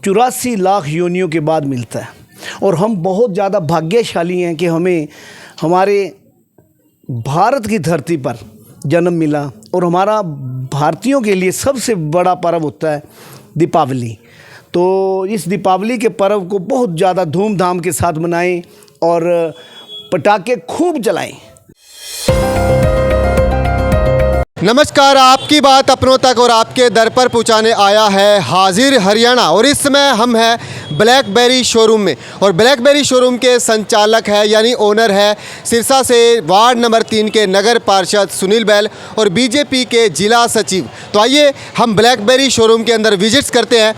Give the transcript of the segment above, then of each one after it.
84 लाख योनियों के बाद मिलता है। और हम बहुत ज़्यादा भाग्यशाली हैं कि हमें हमारे भारत की धरती पर जन्म मिला। और हमारा भारतीयों के लिए सबसे बड़ा पर्व होता है दीपावली। तो इस दीपावली के पर्व को बहुत ज़्यादा धूमधाम के साथ मनाएं और पटाखे खूब जलाएं। नमस्कार, आपकी बात अपनों तक और आपके दर पर पहुंचाने आया है हाजिर हरियाणा। और इस समय हम हैं ब्लैकबेरी शोरूम में और ब्लैकबेरी शोरूम के संचालक है यानी ओनर है सिरसा से वार्ड नंबर 3 के नगर पार्षद सुनील बैल और बीजेपी के जिला सचिव। तो आइए हम ब्लैकबेरी शोरूम के अंदर विजिट्स करते हैं।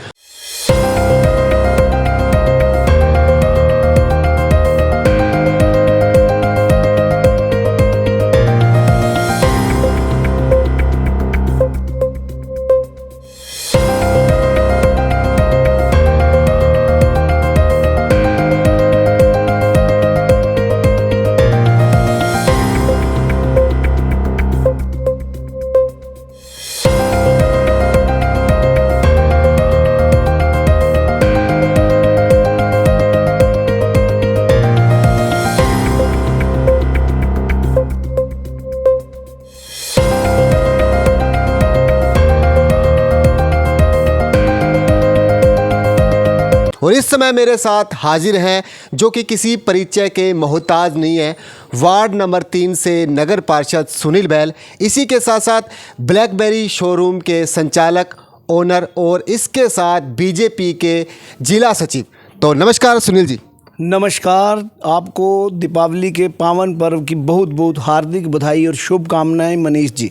और इस समय मेरे साथ हाजिर हैं जो कि किसी परिचय के मोहताज नहीं है, वार्ड नंबर 3 से नगर पार्षद सुनील बैल, इसी के साथ साथ ब्लैकबेरी शोरूम के संचालक ओनर और इसके साथ बीजेपी के जिला सचिव। तो नमस्कार सुनील जी। नमस्कार, आपको दीपावली के पावन पर्व की बहुत बहुत हार्दिक बधाई और शुभकामनाएं मनीष जी।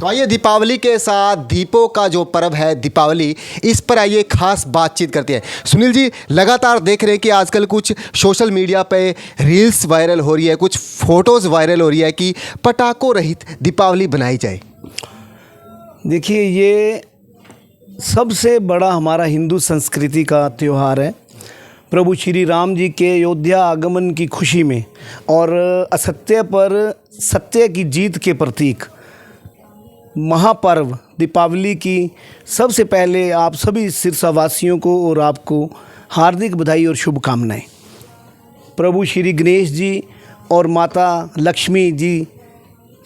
तो आइए दीपावली के साथ दीपों का जो पर्व है दीपावली, इस पर आइए खास बातचीत करते हैं। सुनील जी, लगातार देख रहे हैं कि आजकल कुछ सोशल मीडिया पे रील्स वायरल हो रही है, कुछ फ़ोटोज़ वायरल हो रही है कि पटाखों रहित दीपावली बनाई जाए। देखिए, ये सबसे बड़ा हमारा हिंदू संस्कृति का त्यौहार है। प्रभु श्री राम जी के अयोध्या आगमन की खुशी में और असत्य पर सत्य की जीत के प्रतीक महापर्व दीपावली की सबसे पहले आप सभी सिरसा वासियों को और आपको हार्दिक बधाई और शुभकामनाएं। प्रभु श्री गणेश जी और माता लक्ष्मी जी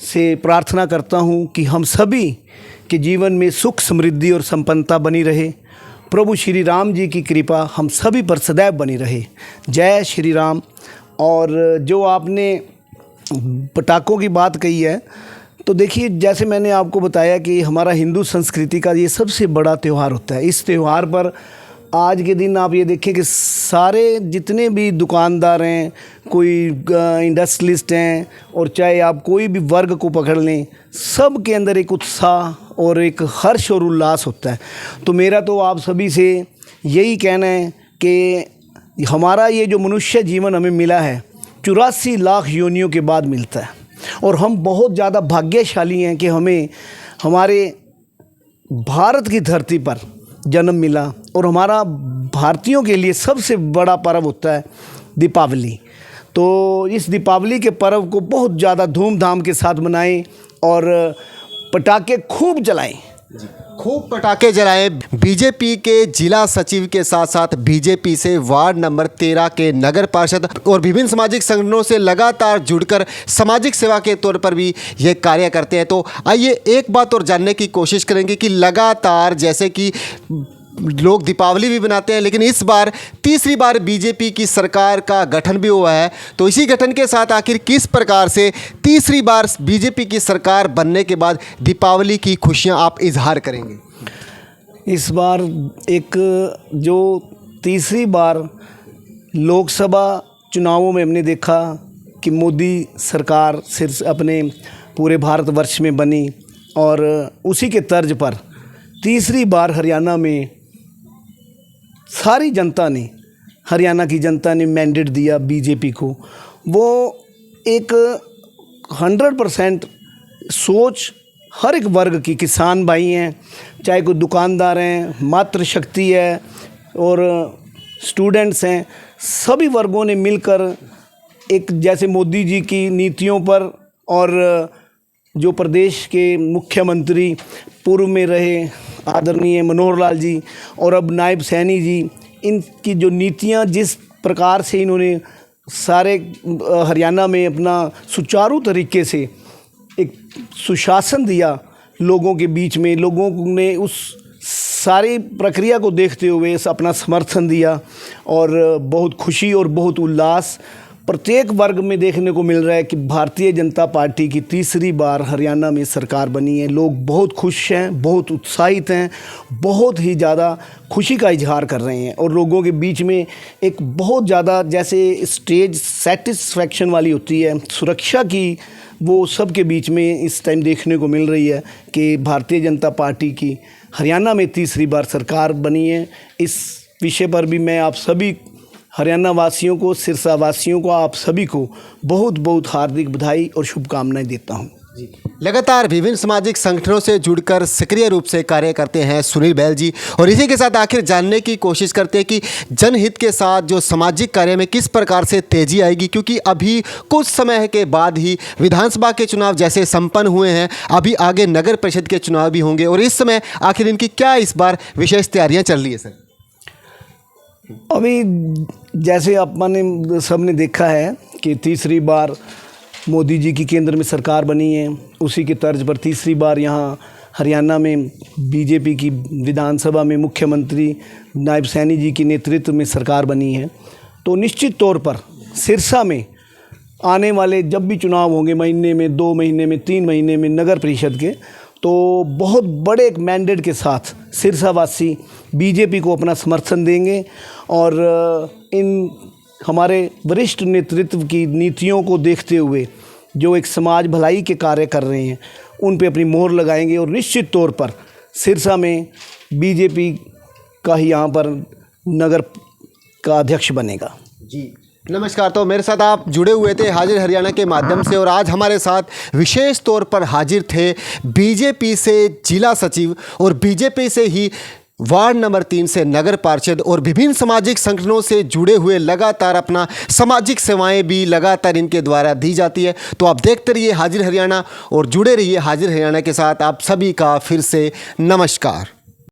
से प्रार्थना करता हूं कि हम सभी के जीवन में सुख समृद्धि और संपन्नता बनी रहे। प्रभु श्री राम जी की कृपा हम सभी पर सदैव बनी रहे। जय श्री राम। और जो आपने पटाखों की बात कही है, तो देखिए, जैसे मैंने आपको बताया कि हमारा हिंदू संस्कृति का ये सबसे बड़ा त्यौहार होता है। इस त्यौहार पर आज के दिन आप ये देखें कि सारे जितने भी दुकानदार हैं, कोई इंडस्ट्रियलिस्ट हैं, और चाहे आप कोई भी वर्ग को पकड़ लें, सब के अंदर एक उत्साह और एक हर्ष और उल्लास होता है। तो मेरा तो आप सभी से यही कहना है कि हमारा ये जो मनुष्य जीवन हमें मिला है 84 लाख योनियों के बाद मिलता है। और हम बहुत ज़्यादा भाग्यशाली हैं कि हमें हमारे भारत की धरती पर जन्म मिला। और हमारा भारतीयों के लिए सबसे बड़ा पर्व होता है दीपावली। तो इस दीपावली के पर्व को बहुत ज़्यादा धूमधाम के साथ मनाएं और पटाखे खूब जलाएं। खूब पटाखे जलाएं। बीजेपी के जिला सचिव के साथ साथ बीजेपी से वार्ड नंबर 13 के नगर पार्षद और विभिन्न सामाजिक संगठनों से लगातार जुड़कर सामाजिक सेवा के तौर पर भी ये कार्य करते हैं। तो आइए एक बात और जानने की कोशिश करेंगे कि लगातार जैसे कि लोग दीपावली भी बनाते हैं, लेकिन इस बार तीसरी बार बीजेपी की सरकार का गठन भी हुआ है। तो इसी गठन के साथ आखिर किस प्रकार से तीसरी बार बीजेपी की सरकार बनने के बाद दीपावली की खुशियां आप इजहार करेंगे? इस बार एक जो तीसरी बार लोकसभा चुनावों में हमने देखा कि मोदी सरकार सिर्फ अपने पूरे भारतवर्ष में बनी, और उसी के तर्ज पर तीसरी बार हरियाणा में सारी जनता ने, हरियाणा की जनता ने मैंडेट दिया बीजेपी को। वो एक 100% सोच हर एक वर्ग की, किसान भाई हैं, चाहे कोई दुकानदार हैं, मातृशक्ति है और स्टूडेंट्स हैं, सभी वर्गों ने मिलकर एक जैसे मोदी जी की नीतियों पर और जो प्रदेश के मुख्यमंत्री पूर्व में रहे आदरणीय मनोहर लाल जी और अब नायब सैनी जी, इनकी जो नीतियां जिस प्रकार से इन्होंने सारे हरियाणा में अपना सुचारू तरीके से एक सुशासन दिया, लोगों के बीच में लोगों ने उस सारी प्रक्रिया को देखते हुए अपना समर्थन दिया और बहुत खुशी और बहुत उल्लास प्रत्येक वर्ग में देखने को मिल रहा है कि भारतीय जनता पार्टी की तीसरी बार हरियाणा में सरकार बनी है। लोग बहुत खुश हैं, बहुत उत्साहित हैं, बहुत ही ज़्यादा खुशी का इजहार कर रहे हैं और लोगों के बीच में एक बहुत ज़्यादा जैसे स्टेज सेटिस्फैक्शन वाली होती है, सुरक्षा की, वो सब के बीच में इस टाइम देखने को मिल रही है कि भारतीय जनता पार्टी की हरियाणा में तीसरी बार सरकार बनी है। इस विषय पर भी मैं आप सभी हरियाणा वासियों को, सिरसा वासियों को, आप सभी को बहुत बहुत हार्दिक बधाई और शुभकामनाएं देता हूं। लगातार विभिन्न सामाजिक संगठनों से जुड़कर सक्रिय रूप से कार्य करते हैं सुनील बैल जी, और इसी के साथ आखिर जानने की कोशिश करते हैं कि जनहित के साथ जो सामाजिक कार्य में किस प्रकार से तेजी आएगी, क्योंकि अभी कुछ समय के बाद ही विधानसभा के चुनाव जैसे संपन्न हुए हैं, अभी आगे नगर परिषद के चुनाव भी होंगे, और इस समय आखिर इनकी क्या इस बार विशेष तैयारियाँ चल रही है सर? अभी जैसे अपने सबने देखा है कि तीसरी बार मोदी जी की केंद्र में सरकार बनी है, उसी के तर्ज पर तीसरी बार यहाँ हरियाणा में बीजेपी की विधानसभा में मुख्यमंत्री नायब सैनी जी के नेतृत्व में सरकार बनी है। तो निश्चित तौर पर सिरसा में आने वाले जब भी चुनाव होंगे, महीने में, 2 महीने में, 3 महीने में नगर परिषद के, तो बहुत बड़े एक मैंडेट के साथ सिरसावासी बीजेपी को अपना समर्थन देंगे और इन हमारे वरिष्ठ नेतृत्व की नीतियों को देखते हुए जो एक समाज भलाई के कार्य कर रहे हैं उन पे अपनी मोहर लगाएंगे और निश्चित तौर पर सिरसा में बीजेपी का ही यहाँ पर नगर का अध्यक्ष बनेगा। जी नमस्कार। तो मेरे साथ आप जुड़े हुए थे हाजिर हरियाणा के माध्यम से, और आज हमारे साथ विशेष तौर पर हाजिर थे बीजेपी से जिला सचिव और बीजेपी से ही वार्ड नंबर 3 से नगर पार्षद और विभिन्न सामाजिक संगठनों से जुड़े हुए, लगातार अपना सामाजिक सेवाएं भी लगातार इनके द्वारा दी जाती है। तो आप देखते रहिए हाजिर हरियाणा और जुड़े रहिए हाजिर हरियाणा के साथ। आप सभी का फिर से नमस्कार।